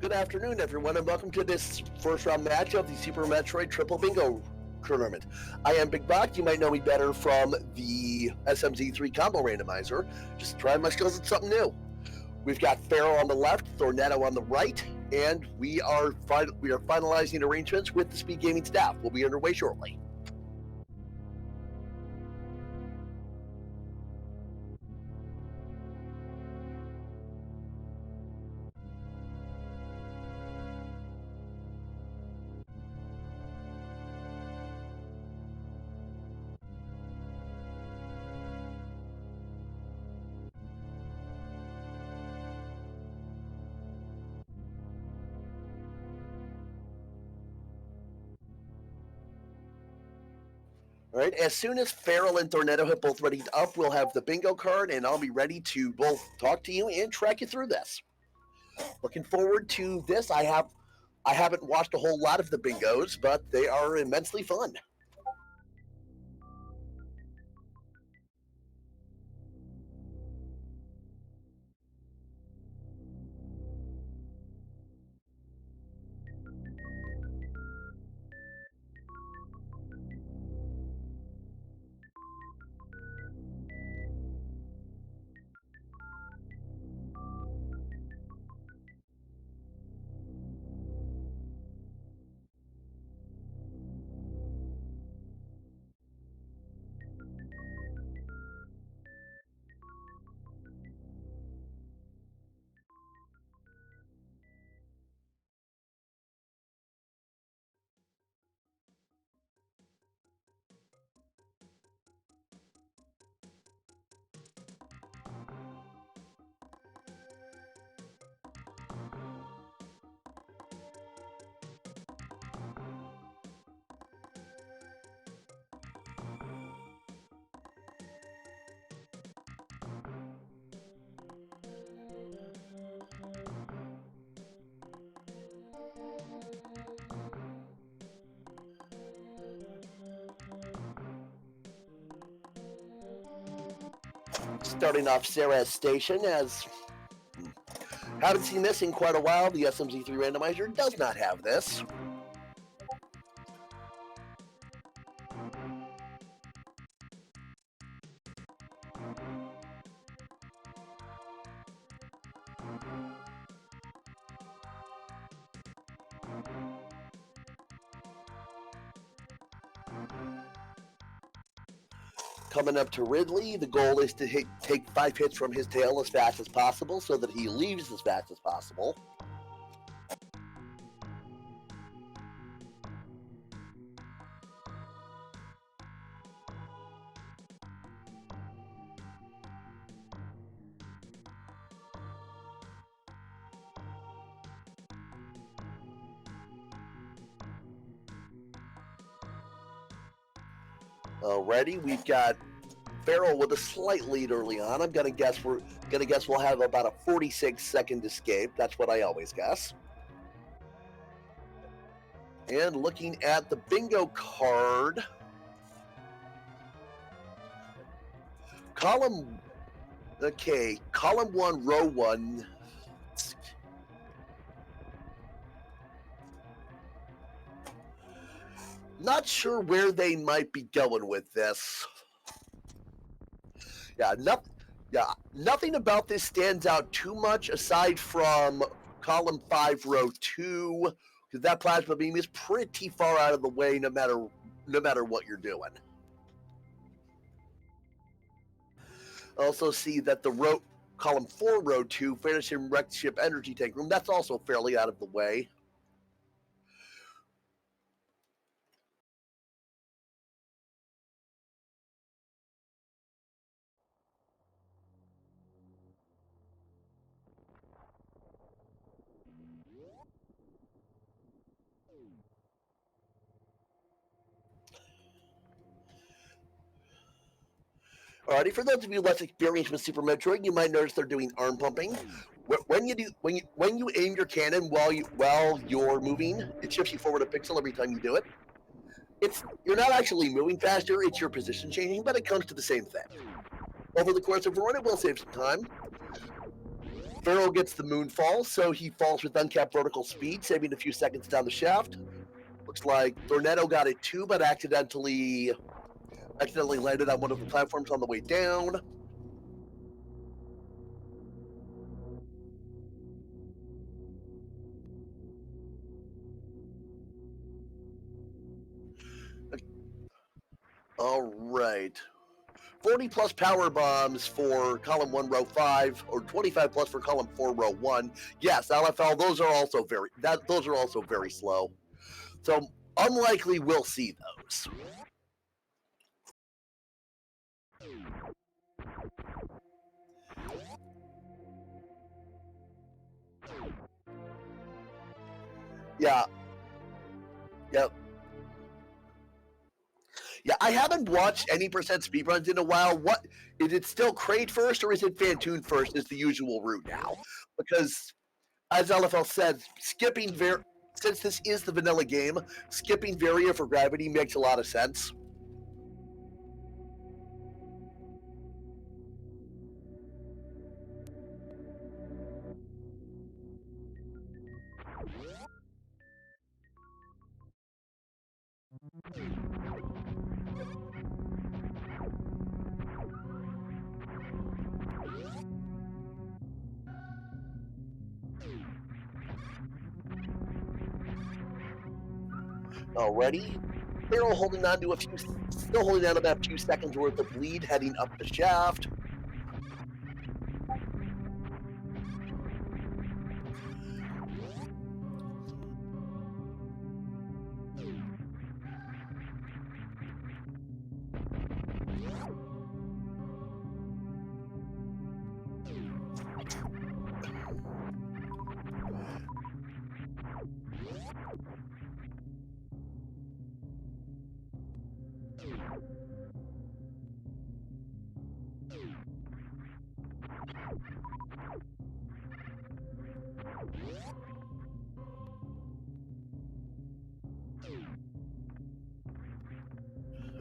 Good afternoon, everyone, and welcome to this first round match of the Super Metroid Triple Bingo Tournament. I am Big Bot. You might know me better from the SMZ3 Combo Randomizer. Just trying my skills at something new. We've got Pharaoh on the left, Thorneto on the right, and we are finalizing arrangements with the SpeedGaming staff. We'll be underway shortly. All right, as soon as Farrell and Thorneto have both readied up, we'll have the bingo card, and I'll be ready to both talk to you and track you through this. Looking forward to this. I haven't watched a whole lot of the bingos, but they are immensely fun. Starting off Sarah's station, as haven't seen this in quite a while. The SMZ3 randomizer does not have this. Coming up to Ridley, the goal is to take 5 hits from his tail as fast as possible so that he leaves as fast as possible. Alrighty, we've got Farrell with a slight lead early on. I'm gonna guess we'll have about a 46-second escape. That's what I always guess. And looking at the bingo card, column 1, row 1. Not sure where they might be going with this. Nothing about this stands out too much aside from column 5, row 2, because that plasma beam is pretty far out of the way no matter what you're doing. Also see that the column 4, row 2, finish in wrecked ship energy tank room, that's also fairly out of the way. Alrighty, for those of you less experienced with Super Metroid, you might notice they're doing arm pumping. When you aim your cannon while you're moving, it shifts you forward a pixel every time you do it. You're not actually moving faster; it's your position changing, but it comes to the same thing. Over the course of a run, it will save some time. Pharaoh gets the moonfall, so he falls with uncapped vertical speed, saving a few seconds down the shaft. Looks like Thorneto got it too, but accidentally landed on one of the platforms on the way down. All right. 40 plus power bombs for column 1 row 5 or 25 plus for column 4 row 1. Yes, LFL, those are also very slow. So unlikely we'll see those. Yeah. Yep. Yeah, I haven't watched any percent speedruns in a while. What is it still Crate first or is it Fantoon first is the usual route now? Because as LFL said, since this is the vanilla game, skipping Varia for gravity makes a lot of sense. Already, Barrel holding on to still holding on about a few seconds worth of lead heading up the shaft.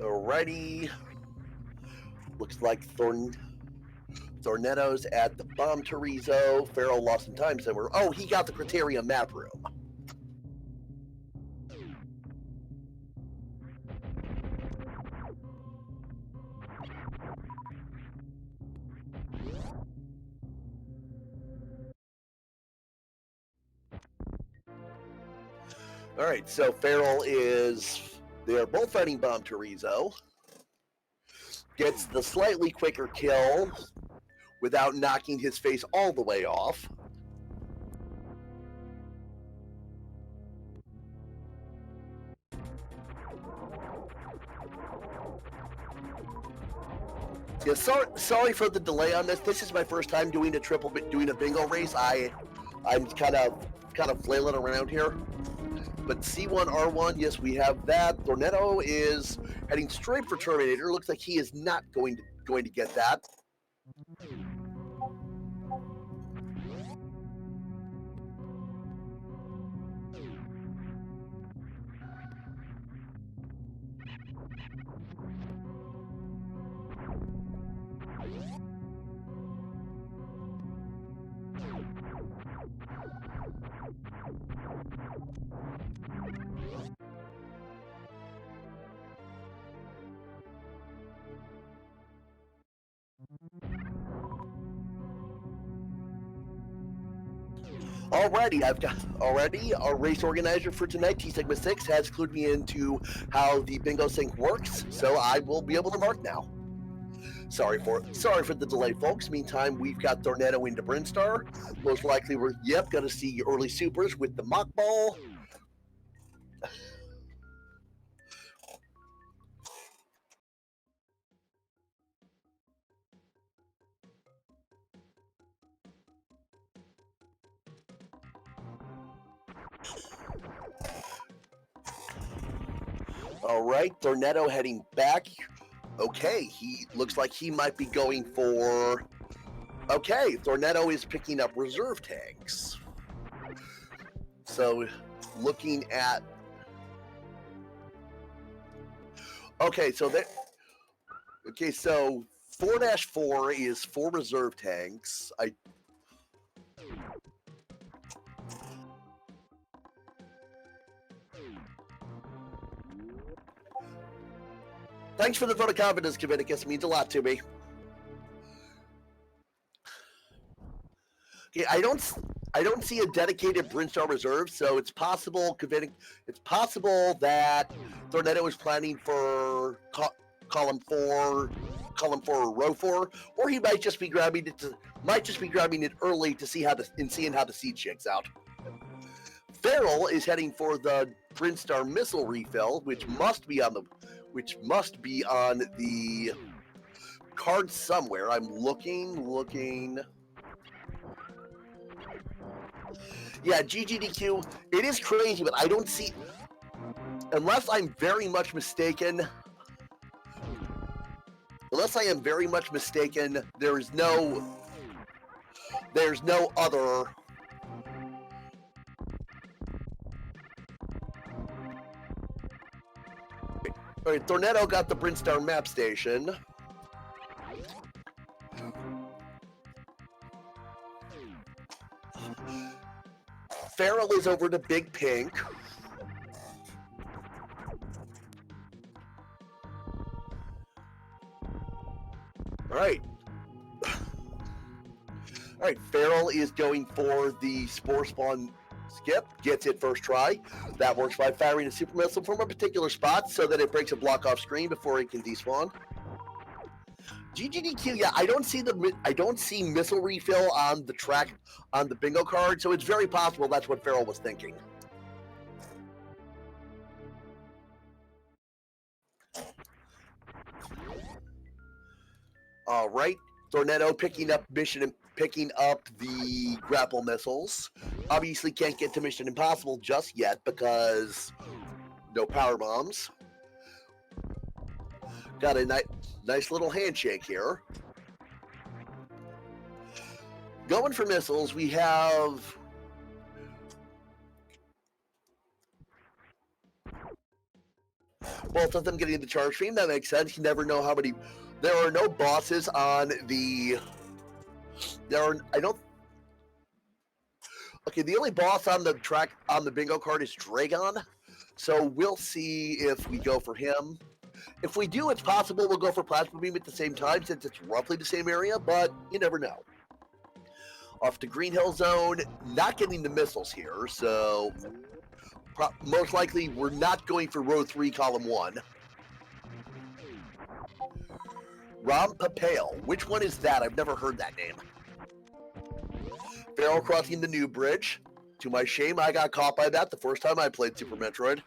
Alrighty. Looks like Thorneto's at the bomb Torizo. Farrell lost some time somewhere. Oh, he got the Criteria map room. Alright, so they are both fighting bomb Torizo. Gets the slightly quicker kill without knocking his face all the way off. Yeah, sorry for the delay on this. This is my first time doing a bingo race. I'm kind of flailing around here. But C1 R1, yes, we have that. Thorneto is heading straight for Terminator. Looks like he is not going to get that. Already our race organizer for tonight, T Sigma 6, has clued me into how the bingo sync works, so I will be able to mark now. Sorry for the delay, folks. Meantime, we've got Thorneto into Brinstar. Most likely we're gonna see early supers with the mock ball. All right, Thorneto heading back. Okay, he looks like he might be going for. Okay, Thorneto is picking up reserve tanks. So, looking at. Okay, so 4-4 is 4 reserve tanks. Thanks for the vote of confidence, Leviticus. It means a lot to me. Okay, I don't see a dedicated Brinstar reserve, so it's possible that Thorneto is planning for column 4 or row 4, or he might just be grabbing it early to see seeing how the seed shakes out. Farrell is heading for the Brinstar missile refill, which must be on the card somewhere. I'm looking. Yeah, GGDQ, it is crazy, but I don't see, unless I am very much mistaken, there's no other. All right, Thorneto got the Brinstar map station. Farrell is over to Big Pink. All right. All right, Farrell is going for the Spore Spawn skip, gets it first try. That works by firing a super missile from a particular spot so that it breaks a block off screen before it can despawn. GGDQ, yeah, I don't see missile refill on the track on the bingo card, so it's very possible that's what Farrell was thinking. All right, Thorneto picking up the grapple missiles. Obviously can't get to Mission Impossible just yet because no power bombs. Got a nice little handshake here. Going for missiles, we have both of them getting the charge stream. That makes sense. You never know how many. There are no bosses on the. Okay, the only boss on the track on the bingo card is Dragon, so we'll see if we go for him. If we do, it's possible we'll go for Plasma Beam at the same time since it's roughly the same area, but you never know. Off to Green Hill Zone, not getting the missiles here, so most likely we're not going for row 3, column 1. Ram Papale, which one is that? I've never heard that name. Farrell crossing the new bridge. To my shame, I got caught by that the first time I played Super Metroid.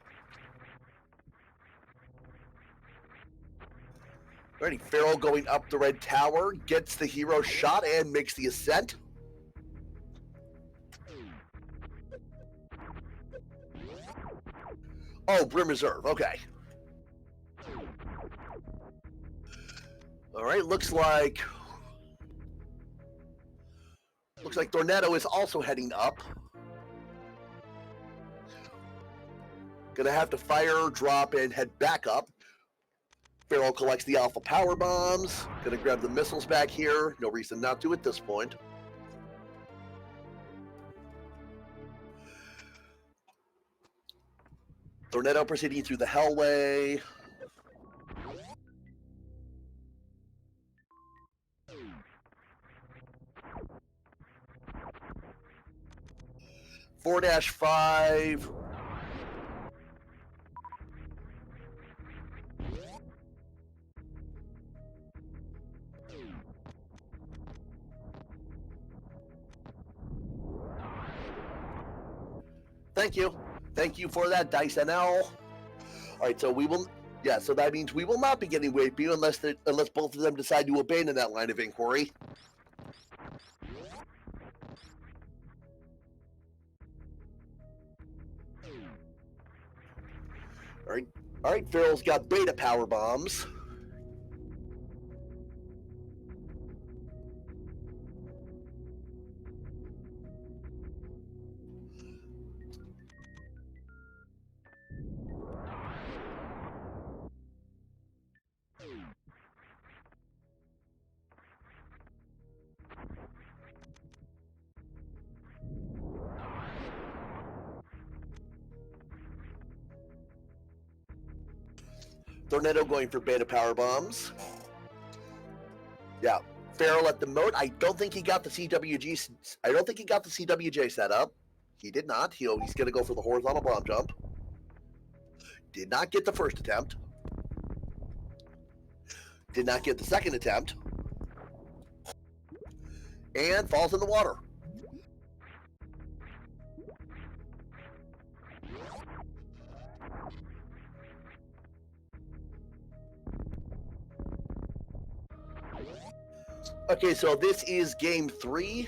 Alrighty, Farrell going up the red tower, gets the hero shot and makes the ascent. Oh, Brim Reserve, okay. Alright, looks like Thorneto is also heading up. Gonna have to fire, drop, and head back up. Farrell collects the alpha power bombs. Gonna grab the missiles back here. No reason not to at this point. Thorneto proceeding through the hellway. -5. Thank you. Thank you for that, Dice NL. All right, so we will. Yeah, so that means we will not be getting wave beam unless both of them decide to abandon that line of inquiry. All right. Farrell's got beta power bombs. Thorneto going for beta power bombs. Yeah, Farrell at the moat. I don't think he got the CWG. I don't think he got the CWJ set up. He did not. He's going to go for the horizontal bomb jump. Did not get the first attempt. Did not get the second attempt. And falls in the water. Okay, so this is game 3.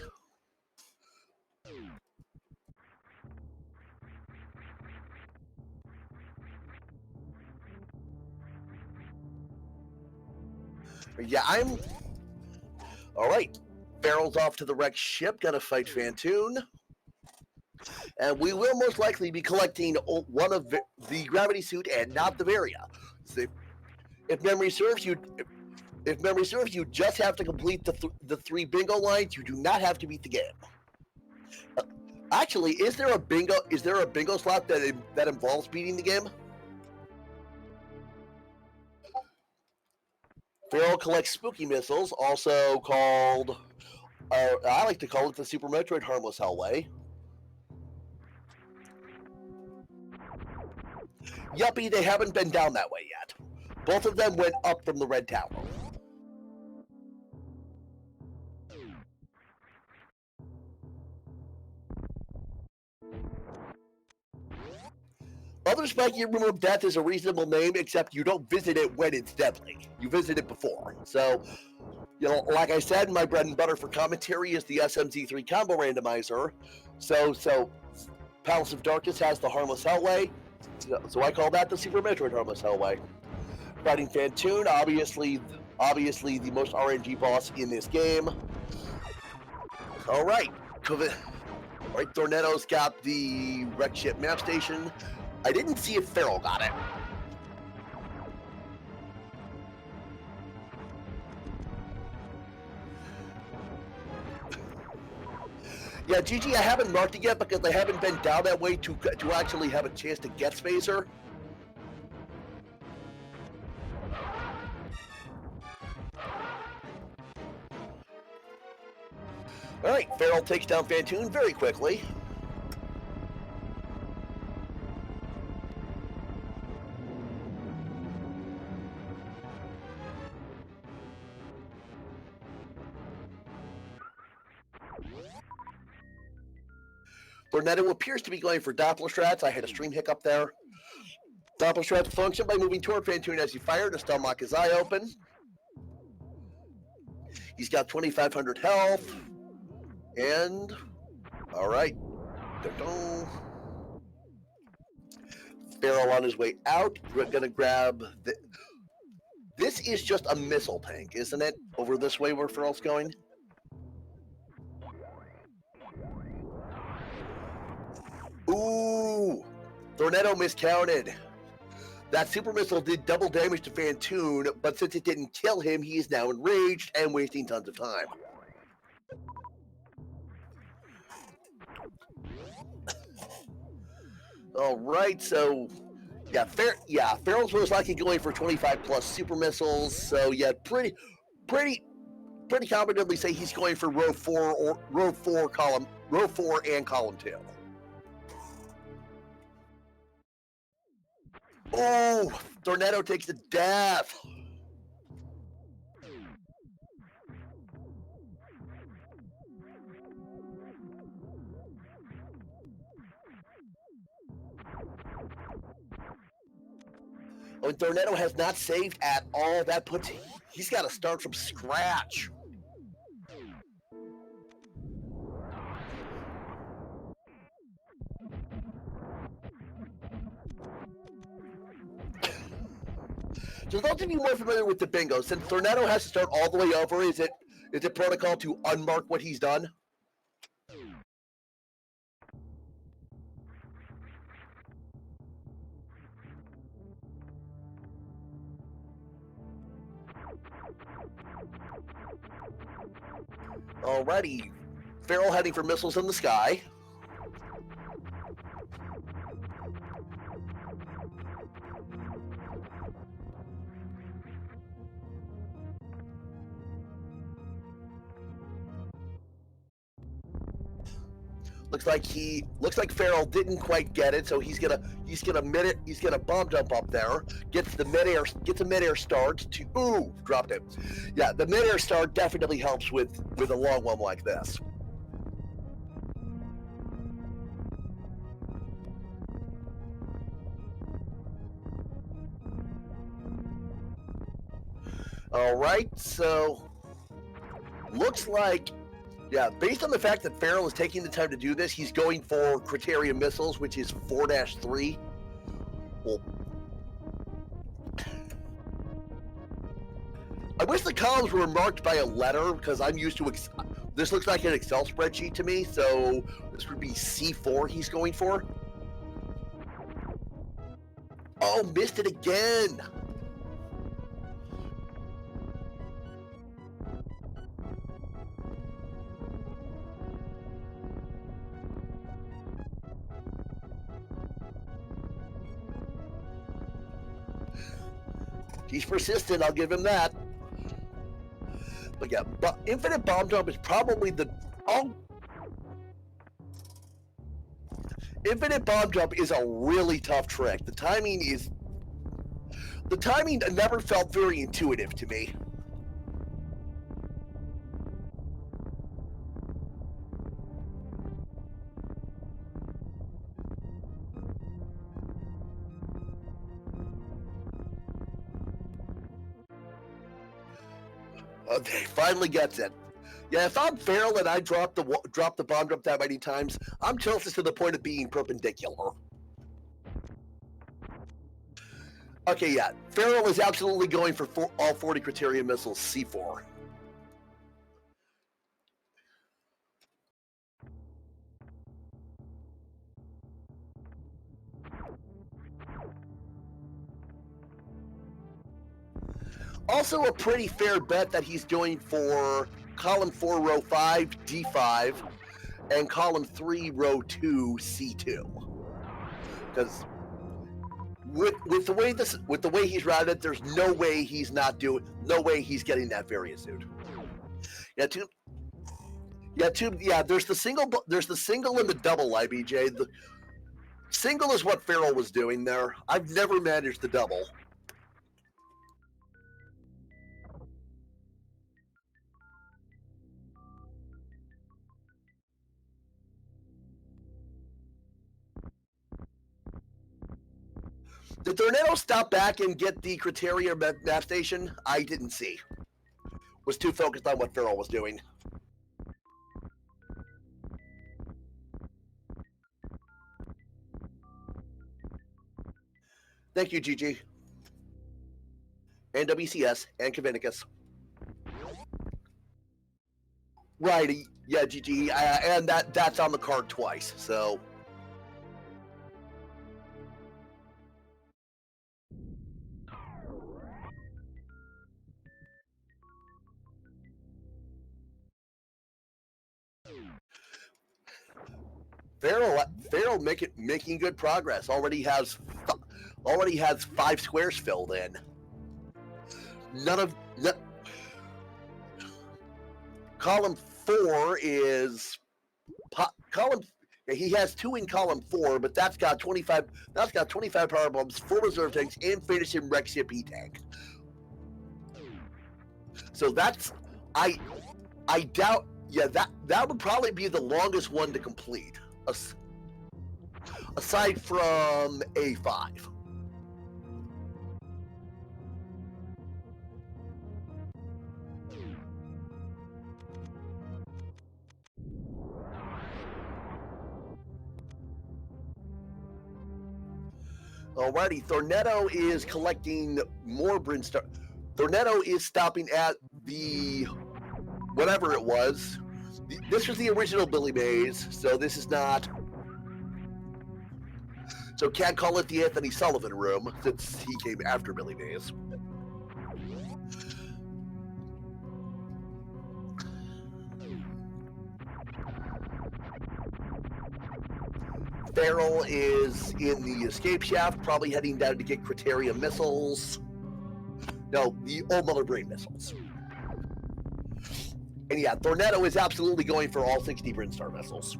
Yeah, all right. Farrell's off to the wrecked ship, gonna fight Fantoon. And we will most likely be collecting one of the gravity suit and not the Varia. So if memory serves you, just have to complete the 3 bingo lines. You do not have to beat the game. Actually, is there a bingo slot that involves beating the game? Farrell collects spooky missiles, also called, I like to call it the Super Metroid Harmless Hellway. Yuppie, they haven't been down that way yet. Both of them went up from the red tower. Other Spiky Room of Death is a reasonable name, except you don't visit it when it's deadly. You visit it before. So, like I said, my bread and butter for commentary is the SMZ3 combo randomizer. So Palace of Darkness has the Harmless Hellway. So I call that the Super Metroid Harmless Hellway. Fighting Fantoon, obviously the most RNG boss in this game. All right, Thorneto's got the wrecked ship map station. I didn't see if Farrell got it. Yeah, GG, I haven't marked it yet because I haven't been down that way to actually have a chance to get Spacer. All right, Farrell takes down Fantoon very quickly. Thorneto appears to be going for Doppler strats. I had a stream hiccup there. Doppler strats function by moving toward Fantoon as he fired to stun lock his eye open. He's got 2,500 health. And, all right. Farrell on his way out. We're going to grab the... This is just a missile tank, isn't it? Over this way where Farrell's going. Ooh, Thorneto miscounted. That super missile did double damage to Fantoon, but since it didn't kill him, he is now enraged and wasting tons of time. All right, so Farrell's most likely going for 25 plus super missiles. So yeah, pretty confidently say he's going for row 4 and column 2. Oh, Thorneto takes the death. Oh, and Thorneto has not saved at all. That puts he's got to start from scratch. So those of you more familiar with the bingo, since Thorneto has to start all the way over, is it protocol to unmark what he's done? Alrighty, Farrell heading for missiles in the sky. Looks like Farrell didn't quite get it, so he's gonna bomb jump up there, gets a midair start to dropped it. Yeah, the midair start definitely helps with a long one like this. All right, so looks like, yeah, based on the fact that Farrell is taking the time to do this, he's going for criteria missiles, which is 4-3. Well, I wish the columns were marked by a letter, because I'm used to this looks like an Excel spreadsheet to me, so this would be C4 he's going for. Oh, missed it again. He's persistent, I'll give him that. But yeah, infinite bomb jump is probably infinite bomb jump is a really tough trick. The timing never felt very intuitive to me. Okay, finally gets it. Yeah, if I'm Farrell and I drop the bomb jump that many times, I'm tilted to the point of being perpendicular. Okay, yeah, Farrell is absolutely going for all 40 criteria missiles C4. Also a pretty fair bet that he's going for column 4, row 5, D5, and column 3, row 2, C2. Because with the way he's routed, there's no way he's getting that various suit. There's the single and the double, IBJ. The single is what Farrell was doing there. I've never managed the double. Did Thorneto stop back and get the criteria map station? I didn't see. Was too focused on what Farrell was doing. Thank you, GG. And WCS and Kavinicus. Right, yeah, GG, and that's on the card twice, so. Farrell making good progress. Already has 5 squares filled in. Column 4 is column. He has 2 in column 4, but that's got 25. That's got 25 power bombs, 4 reserve tanks, and finishing Rex Ship E-tank. So that's I doubt. Yeah, that would probably be the longest one to complete, aside from A5. Alrighty, Thorneto is collecting more brimstone. Thorneto is stopping at the whatever it was. This was the original Billy Mays, so this is not. So can't call it the Anthony Sullivan room since he came after Billy Mays. Feral is in the escape shaft, probably heading down to get Criteria missiles. No, the Old Mother Brain missiles. And yeah, Thorneto is absolutely going for all 60 Brinstar missiles.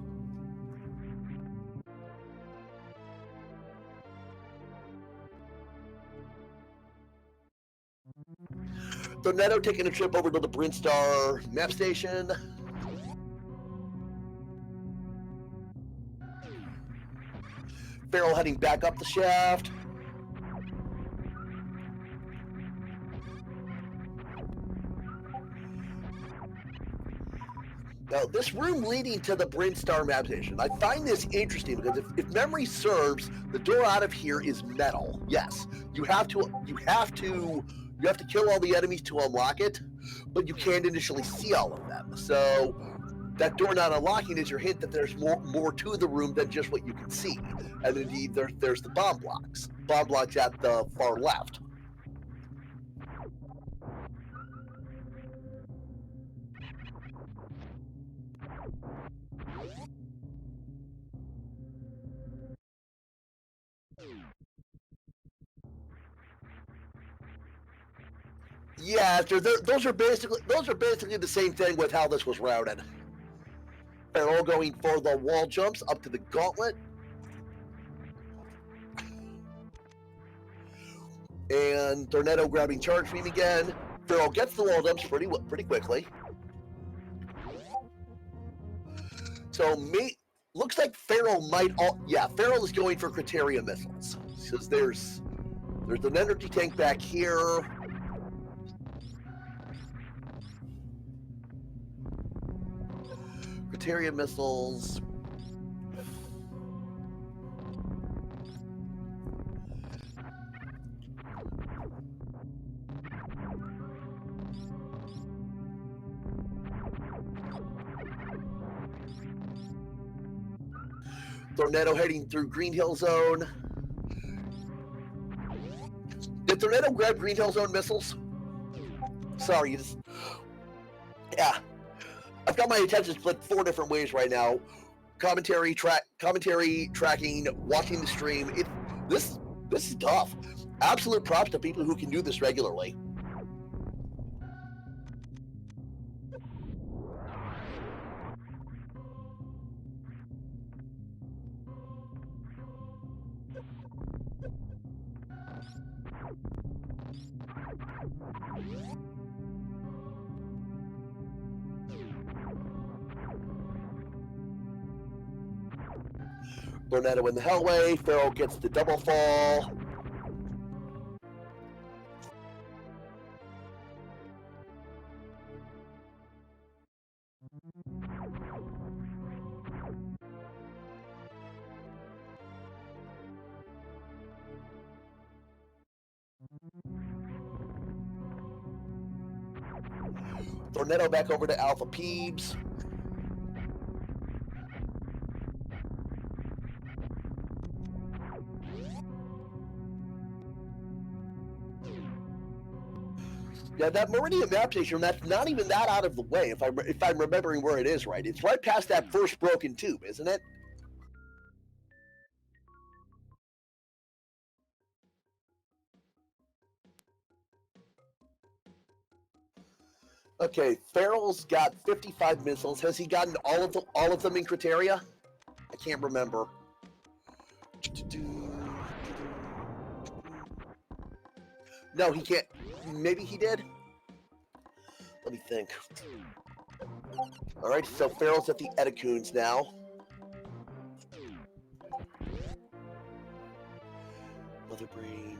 Thorneto taking a trip over to the Brinstar map station. Feral heading back up the shaft. Now, this room leading to the Brinstar map station, I find this interesting because if memory serves, the door out of here is metal. Yes, you have to kill all the enemies to unlock it, but you can't initially see all of them. So that door not unlocking is your hint that there's more to the room than just what you can see. And indeed, there's the bomb blocks at the far left. Yeah, those are basically the same thing with how this was routed. They're all going for the wall jumps up to the gauntlet. And Thorneto grabbing charge beam again. Feral gets the wall jumps pretty quickly. So looks like Feral Feral is going for Criteria missiles. Because there's an energy tank back here. Criteria missiles. Thorneto heading through Green Hill Zone. Did Thorneto grab Green Hill Zone missiles? Sorry, yeah. I've got my attention split 4 different ways right now. Commentary, tracking, watching the stream. This is tough. Absolute props to people who can do this regularly. Thorneto in the Hellway. Feral gets the double fall. Thorneto back over to Alpha Peebs. Yeah, that Meridian map station, that's not even that out of the way, if I'm remembering where it is right. It's right past that first broken tube, isn't it? Okay, Feral's got 55 missiles. Has he gotten all of them in Criteria? I can't remember. No, he can't. Maybe he did? Let me think. Alright, so Feral's at the Eticoons now. Mother Brain.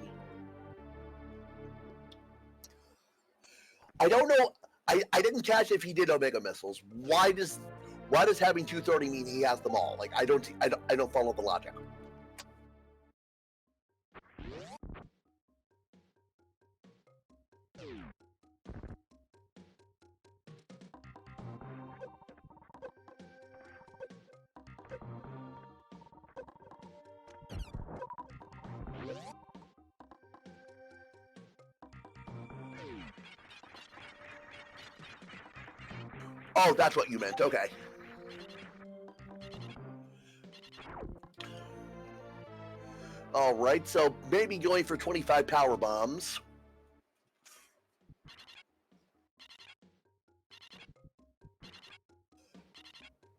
I don't know. I didn't catch if he did Omega missiles. Why does having 230 mean he has them all? Like I don't follow the logic. Oh, that's what you meant. Okay. All right, so maybe going for 25 power bombs.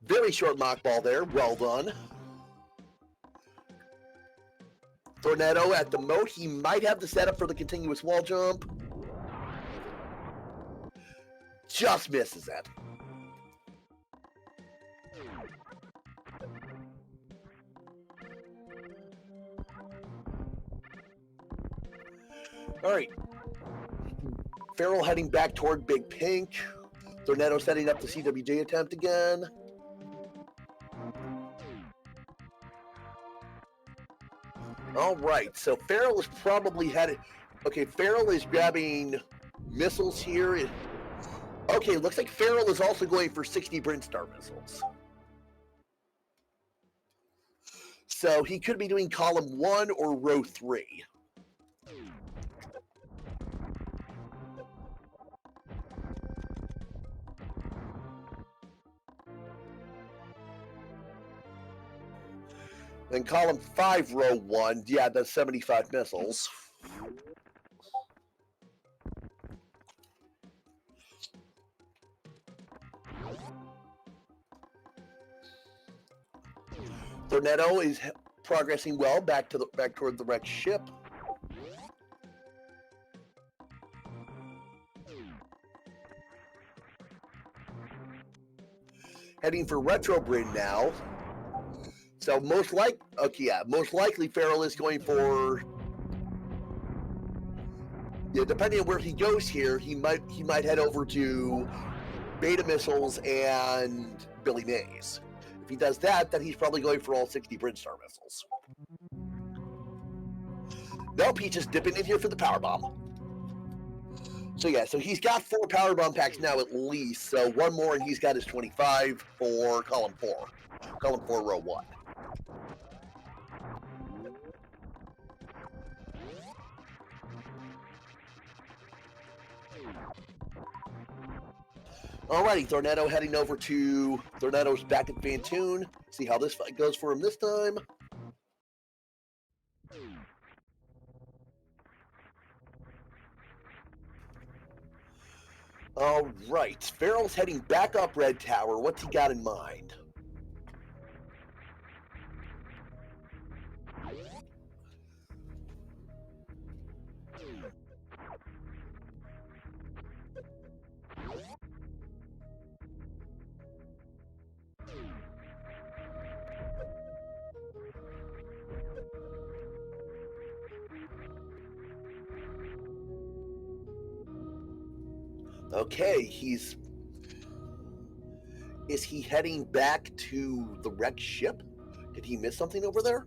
Very short mock ball there. Well done. Thorneto at the moat. He might have the setup for the continuous wall jump. Just misses it. All right. Farrell heading back toward Big Pink. Thorneto setting up the CWJ attempt again. All right, so Farrell is probably headed. Okay, Farrell is grabbing missiles here. Okay, looks like Farrell is also going for 60 Brinstar missiles. So he could be doing column 1 or row 3. Then column 5, row 1, yeah, that's 75 missiles. Thorneto is progressing well back toward the wrecked ship. Heading for Retrobrin now. So most likely Farrell is going for. Yeah, depending on where he goes here, he might head over to Beta Missiles and Billy Mays. If he does that, then he's probably going for all 60 Brinstar missiles. Nope, he's just dipping in here for the power bomb. So yeah, so he's got 4 power bomb packs now at least. So one more and he's got his 25 for column 4. Column 4, row 1. Alrighty, Thorneto heading over to Thorneto's back at Fantoon. See how this fight goes for him this time. Alright, Farrell's heading back up Red Tower. What's he got in mind? Okay, is he heading back to the wrecked ship? Did he miss something over there?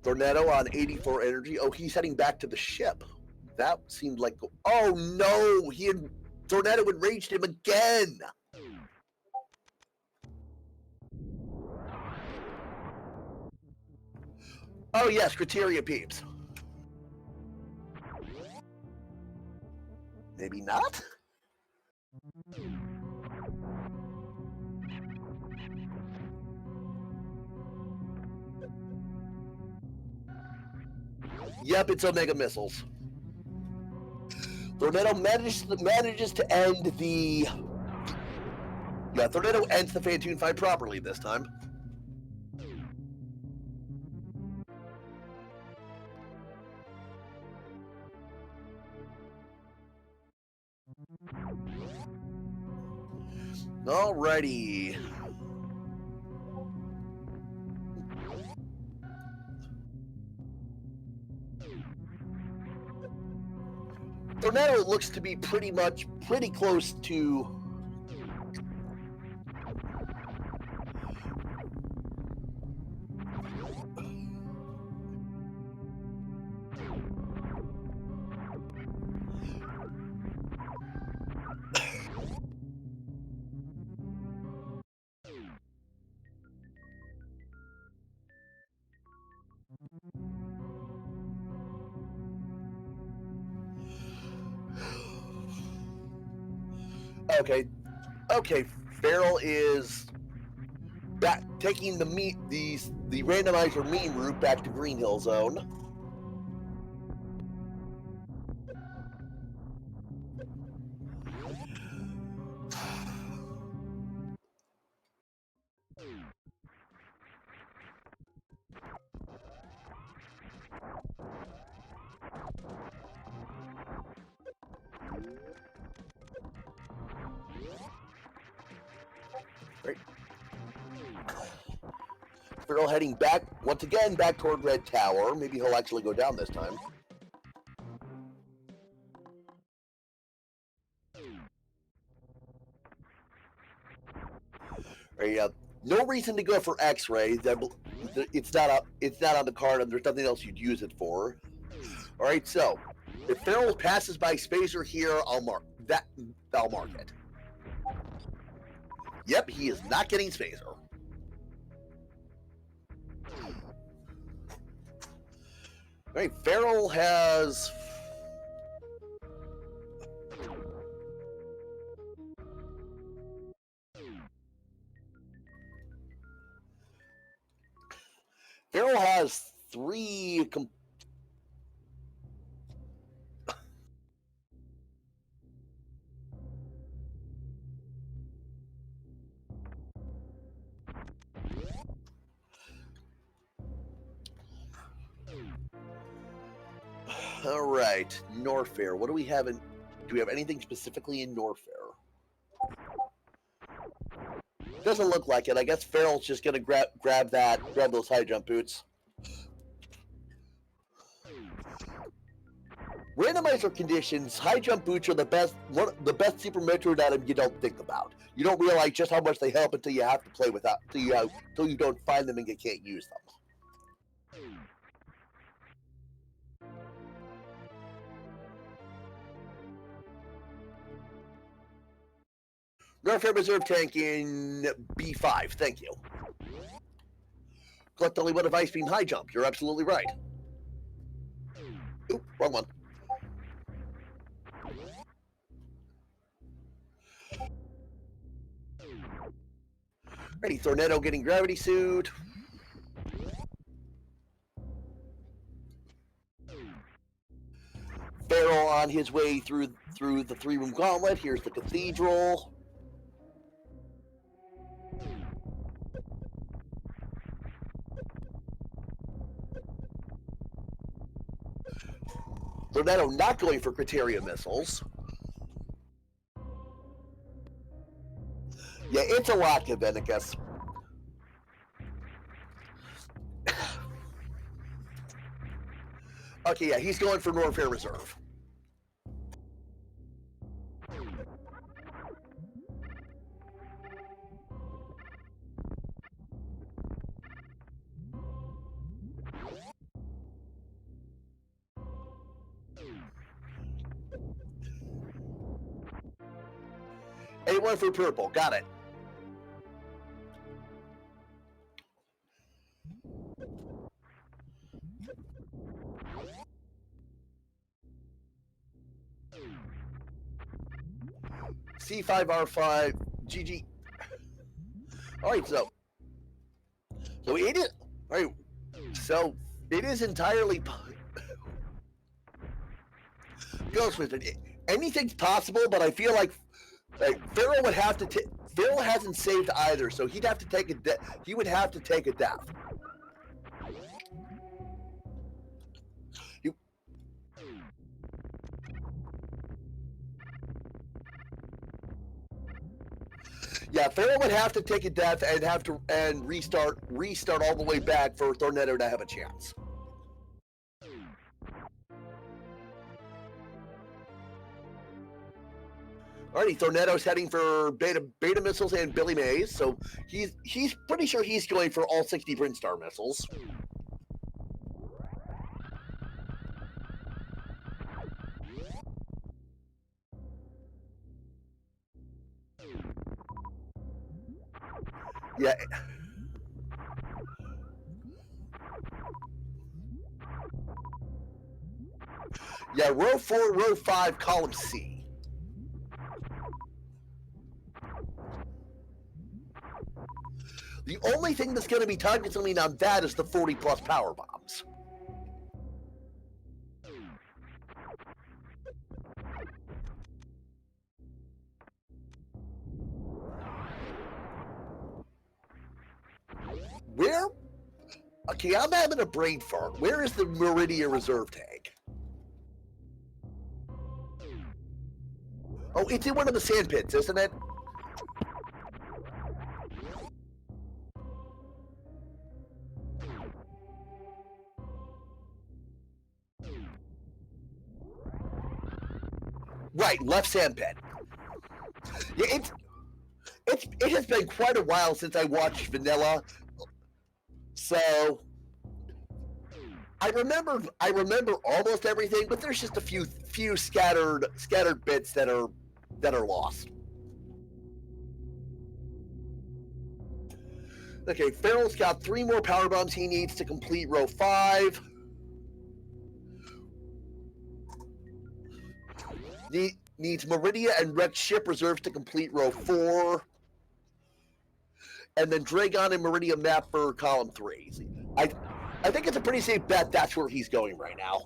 Thorneto on 84 energy. Oh, he's heading back to the ship. That seemed like. Oh no! Thorneto enraged him again! Oh yes, Criteria peeps. Maybe not? Yep, it's Omega Missiles. Thorneto manages to end the. Yeah, Thorneto ends the Fantoon fight properly this time. Alrighty. Thorneto looks to be pretty close to. Okay, okay. Feral is back, taking the randomizer mean route back to Green Hill Zone. Right. Feral heading back once again back toward Red Tower. Maybe he'll actually go down this time. Right, no reason to go for X-ray. It's not on the card, and there's nothing else you'd use it for. All right, so if Feral passes by Spacer here, I'll mark it. Yep, he is not getting Spacer. All right, Feral has. Feral has 3. All right, Norfair. What do we have in? Do we have anything specifically in Norfair? Doesn't look like it. I guess Feral's just gonna grab those high jump boots. Randomizer conditions, high jump boots are the best Super Metroid item you don't think about. You don't realize just how much they help until you have to play without, until you don't find them and you can't use them. Norfair Reserve tank in B5, thank you. Collect only one device being high jump, you're absolutely right. Oop, wrong one. Ready, Thorneto getting gravity suit. Feral on his way through the 3-room gauntlet. Here's the cathedral. Thorneto not going for criteria missiles. Yeah, it's a lot, Kavenicus. Okay, yeah, he's going for Norfair Reserve. A1 for purple, got it. C5R5, GG. All right, so it is. All right, so it is entirely. Goes with it. Anything's possible, but I feel like Feral would have to. Feral hasn't saved either, so he'd have to take a. He would have to take a death. Yeah, Feral would have to take a death and restart all the way back for Thorneto to have a chance. Alrighty, Thorneto's heading for beta missiles and Billy Mays, so he's pretty sure he's going for all 60 Brinstar missiles. Yeah. Yeah, row 4, row 5, column C. The only thing that's going to be time consuming on that is the 40 plus power bombs. Where? Okay, I'm having a brain fart. Where is the Meridia reserve tank? Oh, it's in one of the sand pits, isn't it? Right, left sand pit. Yeah, it has been quite a while since I watched Vanilla, so I remember almost everything, but there's just a few scattered bits that are lost. Okay, Farrell's got 3 more power bombs he needs to complete row 5. Needs Meridia and Rex ship reserves to complete row 4. And then Dragon and Meridia map for column 3. I think it's a pretty safe bet that's where he's going right now.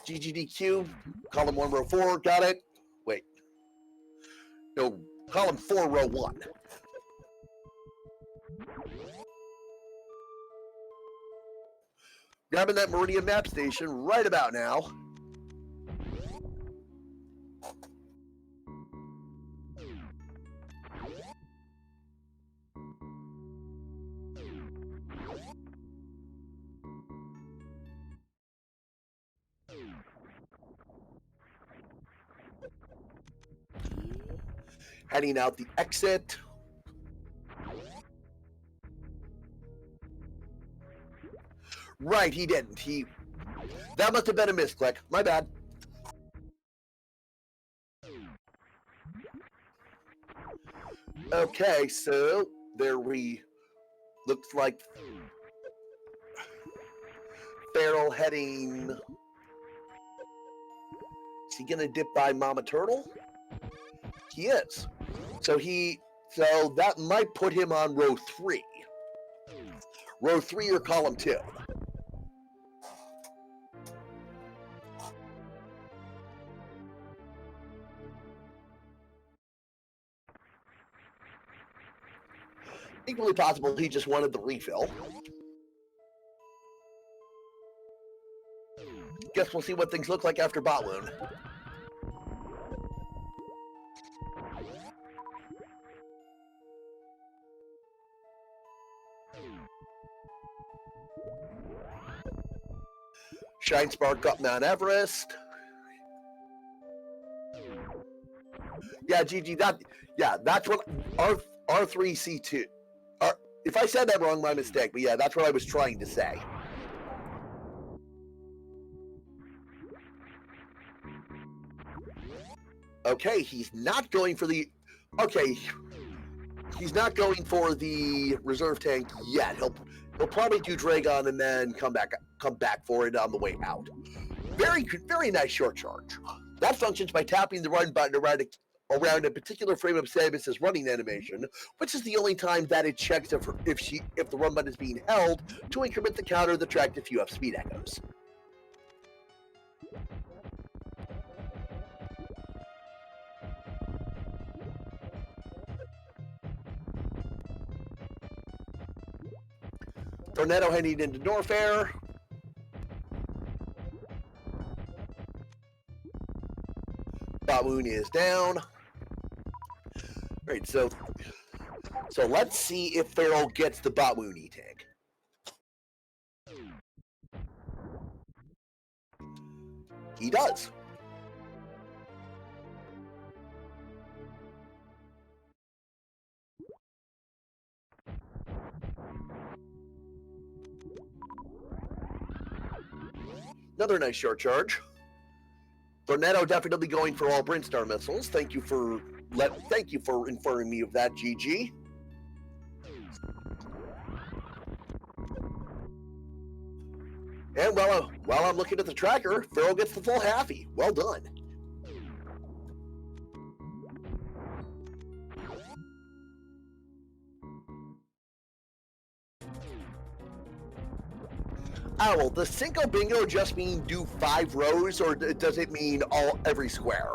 GGDQ, column 1, row 4, got it. Wait. No, column 4, row 1. Grabbing that Meridia map station right about now. Heading out the exit. Right, he didn't. That must have been a misclick. My bad. Okay, so there we looks like Farrell heading. Is he gonna dip by Mama Turtle? He is. So that might put him on row 3. Row 3 or column 2. Equally possible he just wanted the refill. Guess we'll see what things look like after Botwoon. Shine Spark up Mount Everest. Yeah, GG, that's what R3C2. If I said that wrong, my mistake. But yeah, that's what I was trying to say. Okay, he's not going for the. Okay, he's not going for the reserve tank yet. He'll probably do Dragon and then come back for it on the way out. Very nice short charge. That functions by tapping the run button around a particular frame of Samus's running animation, which is the only time that it checks if the run button is being held to increment the counter of the track if you have speed echoes. Thorneto heading into Norfair. Botwoon is down. Right, so let's see if Farrell gets the Botwoon E-Tank. He does. Another nice short charge. Thorneto definitely going for all Brinstar missiles. Thank you for informing me of that, GG. And while I'm looking at the tracker, Farrell gets the full halfy. Well done. Owl, does single bingo just mean do 5 rows, or does it mean every square?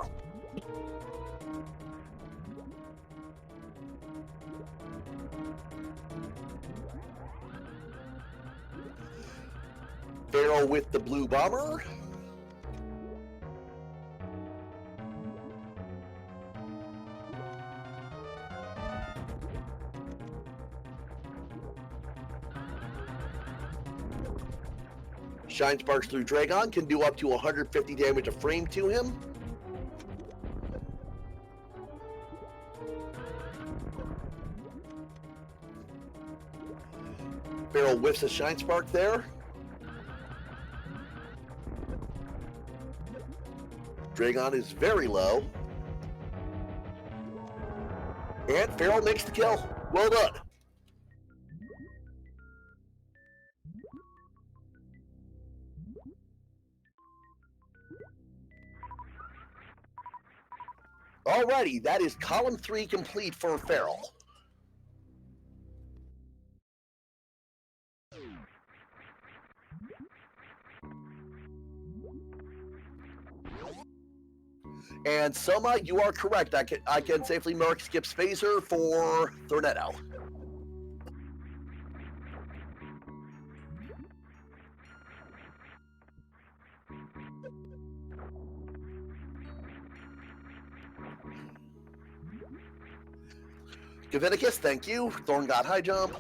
Pharaoh with the blue bomber. Shine Sparks through Dragon can do up to 150 damage a frame to him. Pharaoh whiffs a Shine Spark there. Dragon is very low. And Pharaoh makes the kill. Well done. Alrighty, that is column 3 complete for Pharaoh. And Soma, you are correct. I can safely mark Skip's phaser for Thorneto. Gaviticus, thank you. Thorn got high jump.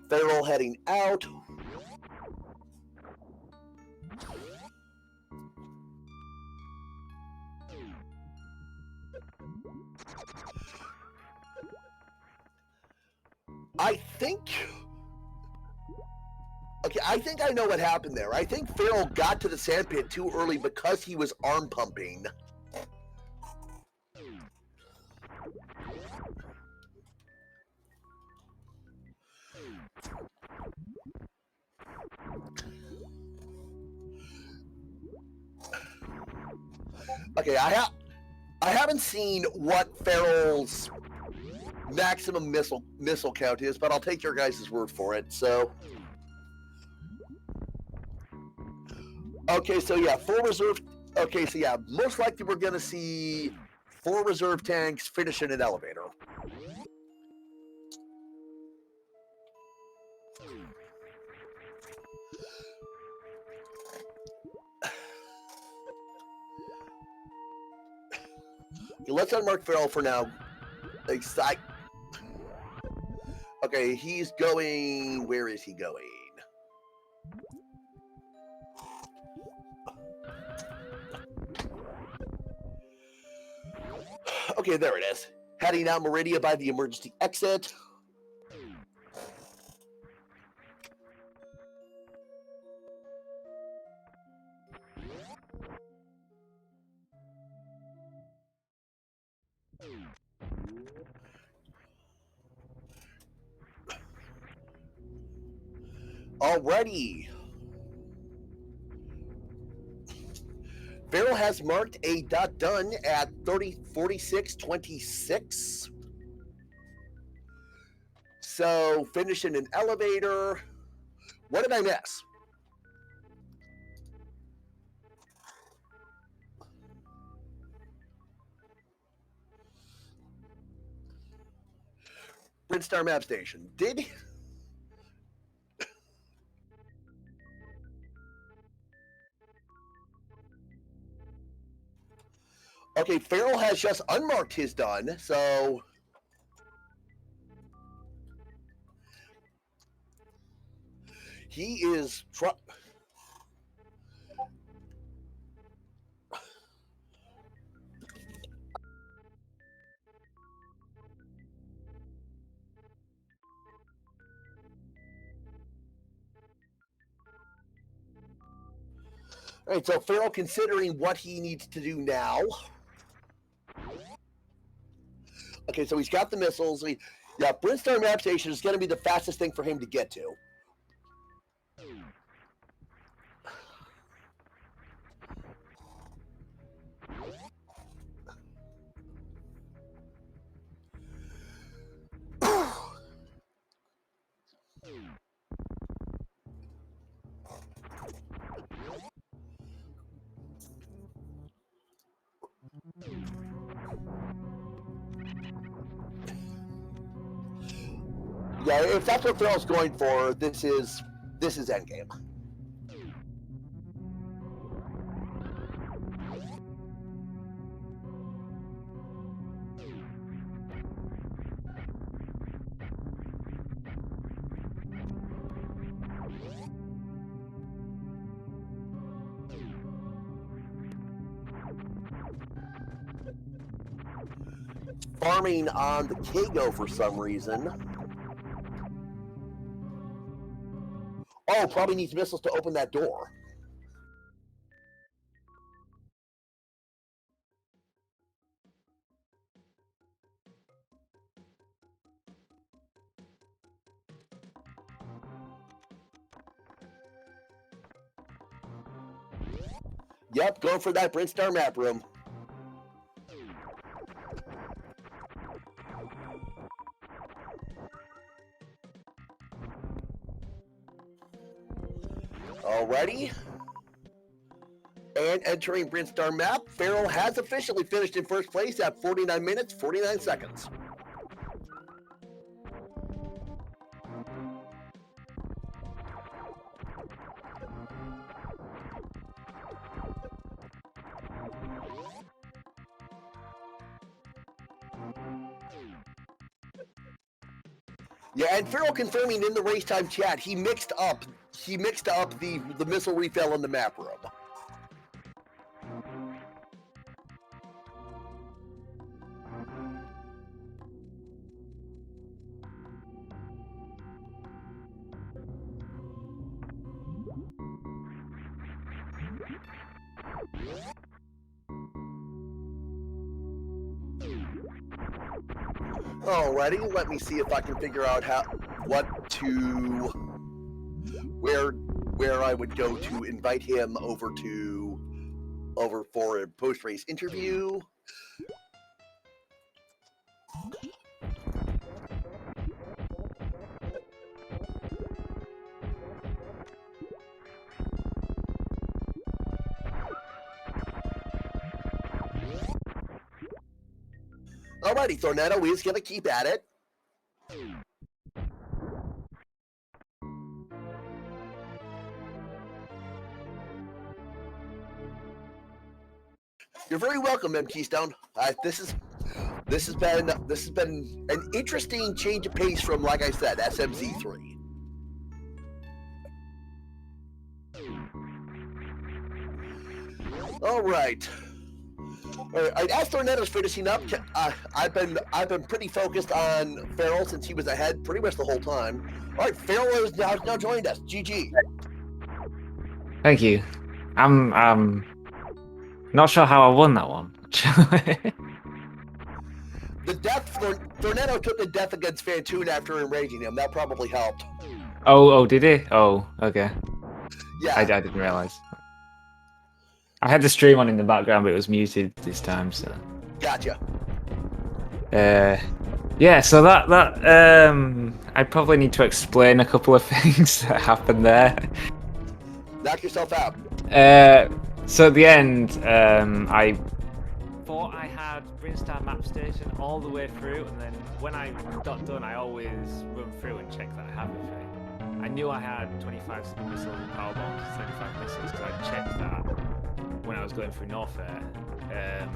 Feral heading out. I think I know what happened there. I think Feral got to the sandpit too early because he was arm pumping. Okay, I haven't seen what Feral's maximum missile count is, but I'll take your guys' word for it. So, okay, so yeah, 4 reserve. Okay, so yeah, most likely we're gonna see 4 reserve tanks finish in an elevator. Okay, let's unmark Feral for now. Okay, he's going. Where is he going? Okay, there it is. Heading out Meridia by the emergency exit. Alrighty. Feral has marked a dot done at 46:26. So finish in an elevator. What did I miss? Brinstar Map Station. Did he? Okay, Feral has just unmarked his done, so he is all right, so Feral considering what he needs to do now. Okay, so he's got the missiles. Yeah, Brinstar Map Station is going to be the fastest thing for him to get to. Yeah, if that's what Farrell's going for, this is endgame. Farming on the Kago for some reason. Oh, probably needs missiles to open that door. Yep, going for that Brinstar map room. Alrighty. And entering Brinstar map, Farrell has officially finished in first place at 49 minutes, 49 seconds. Yeah, and Farrell confirming in the race time chat, he mixed up the missile refill in the map room. Alrighty, let me see if I can figure out where I would go to invite him over for a post-race interview. Alrighty, Thorneto, we're just gonna keep at it. You're very welcome, M. Keystone. This has been an interesting change of pace from, like I said, SMZ3. All right. As Thorneto's finishing up, I've been pretty focused on Farrell since he was ahead pretty much the whole time. All right, Farrell has now joined us. GG. Thank you. I'm not sure how I won that one. The death, Thorneto took the death against Fantoon after enraging him. That probably helped. Oh, did he? Oh, okay. Yeah. I didn't realize. I had the stream on in the background, but it was muted this time, so. Gotcha. Yeah, so that I probably need to explain a couple of things that happened there. Knock yourself out. So at the end, I thought I had Brinstar map station all the way through, and then when I got done, I always run through and check that I have everything. I knew I had 25 missiles and power bombs, 35 missiles, because I checked that when I was going through Norfair. And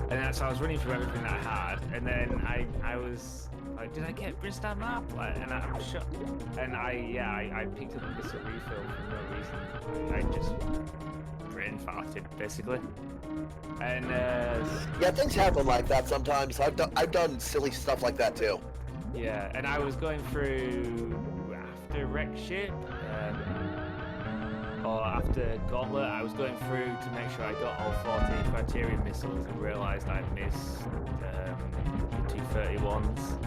then, so I was running through everything that I had, and then I was like, did I get Brinstar map? And I'm sure. And I picked up a missile refill for no reason. I just brain farted, basically. And yeah, things happen like that sometimes. I've done silly stuff like that too. Yeah, and I was going through after Wreck Ship, or after Gauntlet. I was going through to make sure I got all 40 Criterion missiles and realised I'd missed the 231s.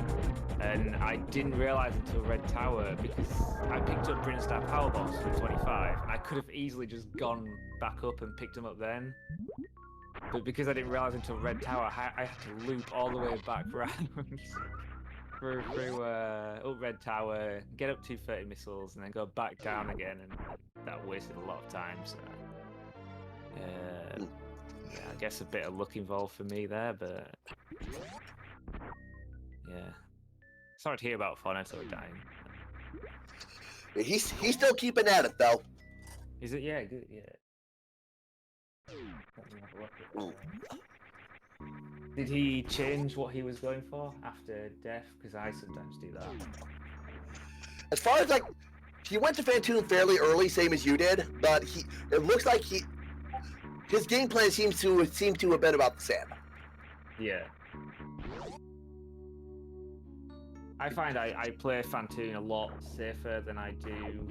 And I didn't realise until Red Tower, because I picked up Brinstar power bombs for 25, and I could have easily just gone back up and picked them up then. But because I didn't realise until Red Tower, I had to loop all the way back round through up Red Tower, get up 230 missiles, and then go back down again, and that wasted a lot of time. So, yeah, I guess a bit of luck involved for me there, but yeah. Sorry to hear about Thorneto dying. He's still keeping at it though. Is it? Yeah, good. Yeah. Let me have a look at that. Did he change what he was going for after death? Because I sometimes do that. As far as like, he went to Fantoon fairly early, same as you did, but it looks like his game plan seems to have been about the same. Yeah. I find I play Fantoon a lot safer than I do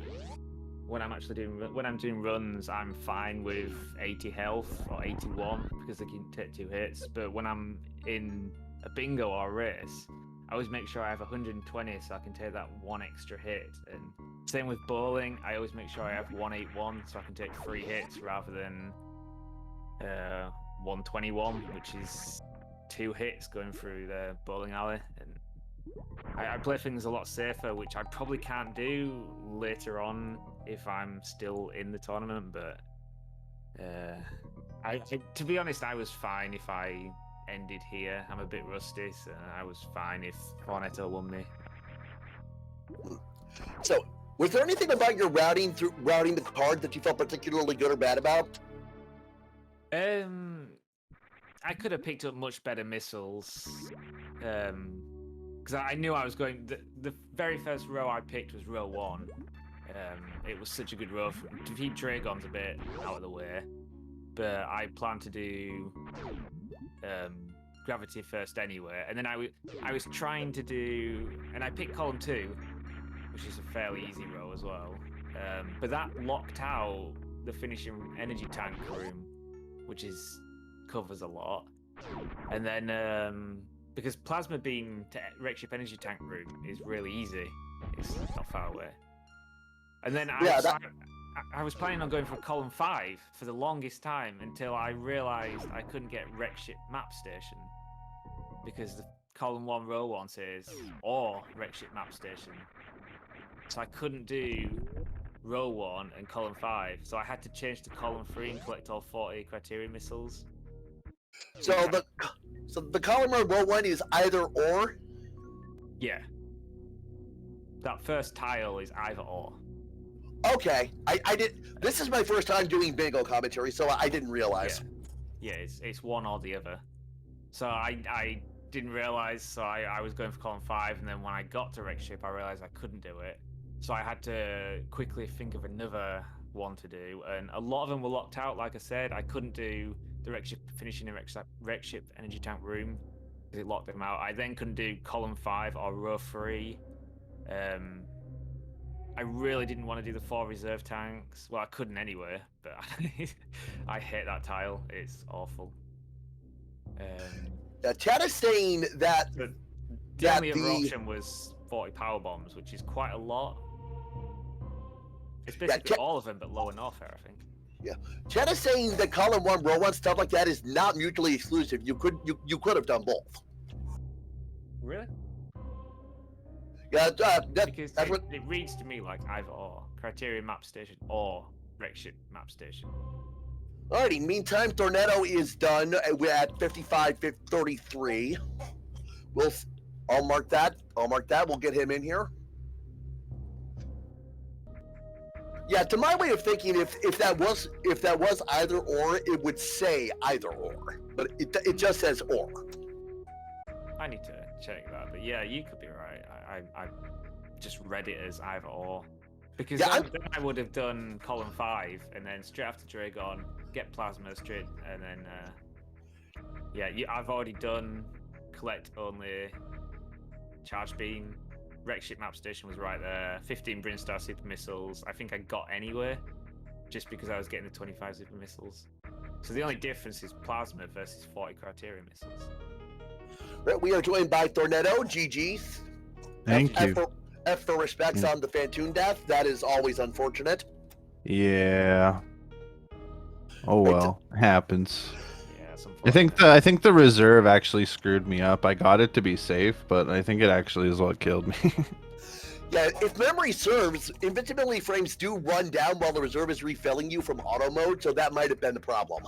when I'm actually doing runs. I'm fine with 80 health or 81 because they can take 2 hits. But when I'm in a bingo or a race, I always make sure I have 120 so I can take that 1 extra hit. And same with bowling, I always make sure I have 181 so I can take 3 hits rather than 121, which is 2 hits going through the bowling alley. And I play things a lot safer, which I probably can't do later on if I'm still in the tournament. But to be honest, I was fine if I ended here. I'm a bit rusty, so I was fine if Thorneto won me. So, was there anything about your routing the card that you felt particularly good or bad about? I could have picked up much better missiles. Because I knew I was going. The very first row I picked was row 1. It was such a good row. Defeat Dragon's a bit out of the way, but I planned to do Gravity first anyway. And then I was trying to do, and I picked column 2, which is a fairly easy row as well. But that locked out the finishing energy tank room, which covers a lot. And then because Plasma Beam to Wreck Ship Energy Tank room is really easy. It's not far away. And then I was planning on going for column 5 for the longest time until I realised I couldn't get Wreck Ship Map Station because the column 1 row 1 says or Wreck Ship Map Station. So I couldn't do row 1 and column 5. So I had to change to column 3 and collect all 40 criteria missiles. So the column of row 1 is either or? Yeah. That first tile is either or. Okay. This is my first time doing bingo commentary, so I didn't realize. Yeah, it's one or the other. So I didn't realize, so I was going for column 5, and then when I got to Wreck Ship, I realized I couldn't do it. So I had to quickly think of another one to do, and a lot of them were locked out, like I said. I couldn't do the Wreck Ship finishing in Wreck Ship Energy Tank room because it locked them out. I then couldn't do column 5 or row 3. I really didn't want to do the 4 reserve tanks. Well, I couldn't anyway, but I hate that tile. It's awful. Chad is saying that the only other option was 40 power bombs, which is quite a lot. It's basically all of them, but lower Norfair, I think. Yeah, Chad is saying that column 1, row 1, stuff like that is not mutually exclusive. You could have done both. Really? Yeah, because it reads to me like either or. Criteria Map Station or Wreck Ship Map Station. Alrighty, meantime, Thorneto is done at 55-33. I'll mark that. We'll get him in here. Yeah, to my way of thinking, if that was either or, it would say either or, but it just says or. I need to check that, but yeah, you could be right. I just read it as either or, because then I would have done column 5 and then straight after Dragon get Plasma straight, and then I've already done collect only charge beam. Wreck Ship Map Station was right there. 15 Brinstar super missiles. I think I got anyway, just because I was getting the 25 super missiles. So the only difference is Plasma versus 40 criteria missiles. Right, we are joined by Thorneto. GG's. Thank you. F for respects on the Fantoon death. That is always unfortunate. Yeah. Oh well, it happens. Yeah, I think the reserve actually screwed me up. I got it to be safe, but I think it actually is what killed me. Yeah, if memory serves, invincibility frames do run down while the reserve is refilling you from auto mode, so that might have been the problem.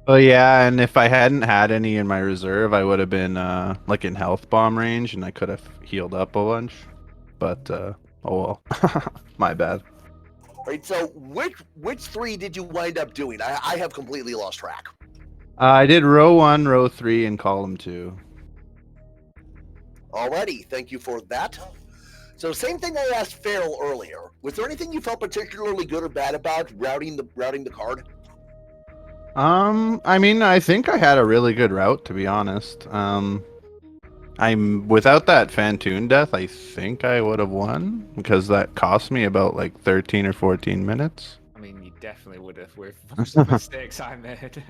Oh yeah, and if I hadn't had any in my reserve, I would have been like in health bomb range, and I could have healed up a bunch. But oh well, my bad. Right. So which three did you wind up doing? I have completely lost track. I did row 1, row 3, and column 2. Alrighty, thank you for that. So same thing I asked Farrell earlier. Was there anything you felt particularly good or bad about routing the card? I mean, I think I had a really good route, to be honest. I'm without that Fantoon death, I think I would have won because that cost me about like 13 or 14 minutes. I mean, you definitely would have with the mistakes I made.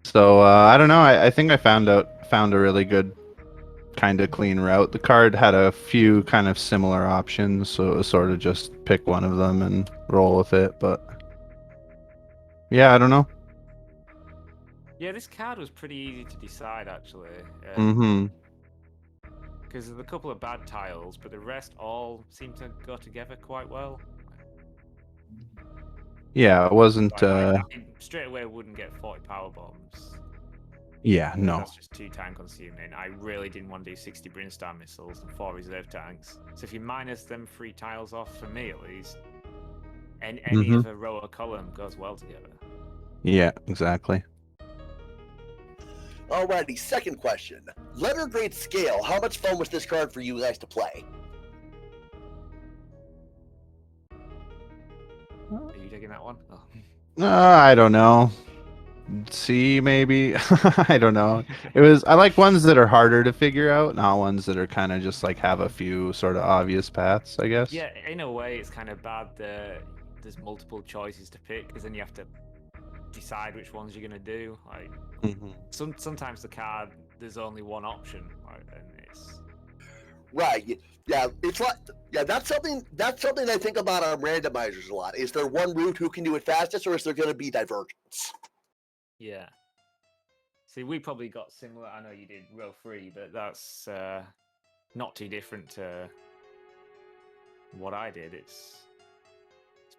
So I don't know. I think I found a really good kind of clean route. The card had a few kind of similar options, so it was sort of just pick one of them and roll with it. But yeah, I don't know. Yeah, this card was pretty easy to decide actually. Mm-hmm. Because there's a couple of bad tiles, but the rest all seem to go together quite well. Yeah, it wasn't. I straight away wouldn't get 40 power bombs. Yeah, no. That's just too time consuming. I really didn't want to do 60 brimstone missiles and 4 reserve tanks. So if you minus them 3 tiles off, for me at least, and any of a row or column goes well together. Yeah, exactly. Alrighty, second question. Letter grade scale, how much fun was this card for you guys to play? Are you taking that one? Oh. I don't know. C maybe. I don't know. I like ones that are harder to figure out, not ones that are kind of just like have a few sort of obvious paths, I guess. Yeah, in a way, it's kind of bad that there's multiple choices to pick because then you have to decide which ones you're gonna do. Like sometimes the card there's only one option, right? And it's Right. Yeah, it's like that's something I think about on randomizers a lot. Is there one route who can do it fastest, or is there going to be divergence? yeah. See, we probably got similar. I know you did row 3, but that's not too different to what I did. It's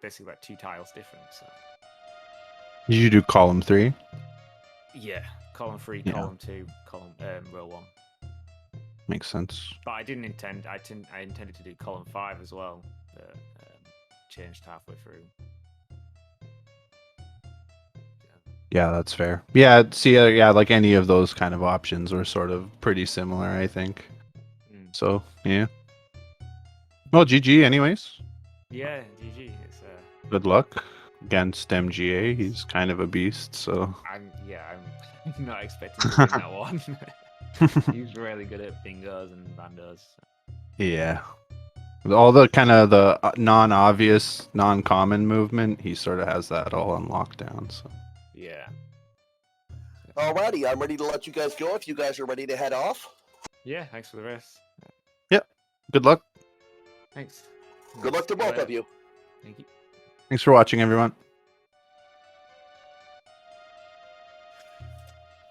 basically like 2 tiles different. So Did you do column 3? yeah, column 3, Yeah. column 2, column row 1. Makes sense. But I didn't intend. I intended to do column 5 as well. But changed halfway through. Yeah, that's fair. Yeah, see, yeah, like any of those kind of options were sort of pretty similar, I think. So yeah. Well, GG, anyways. Yeah, GG. It's Good luck against MGA. He's kind of a beast, so. I'm not expecting to win that one. He's really good at bingos and bandos. Yeah. All the kind of the non-obvious, non-common movement, he sort of has that all on lockdown. So. Yeah. Alrighty, I'm ready to let you guys go if you guys are ready to head off. Yeah, thanks for the rest. Yep. Good luck. Thanks. Good luck to both of you. Thank you. Thanks for watching, everyone.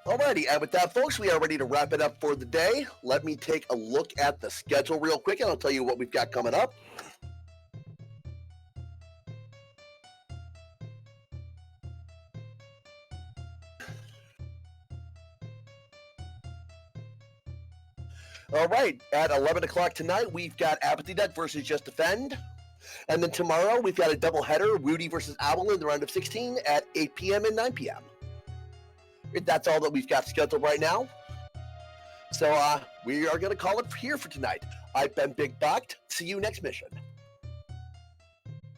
Alrighty, and with that, folks, we are ready to wrap it up for the day. Let me take a look at the schedule real quick, and I'll tell you what we've got coming up. All right, at 11 o'clock tonight, we've got Apathy Deck versus Just Defend. And then tomorrow, we've got a doubleheader, Rudy versus Owl in the round of 16 at 8 p.m. and 9 p.m. That's all that we've got scheduled right now. So we are going to call it here for tonight. I've been Big Bucked. See you next mission.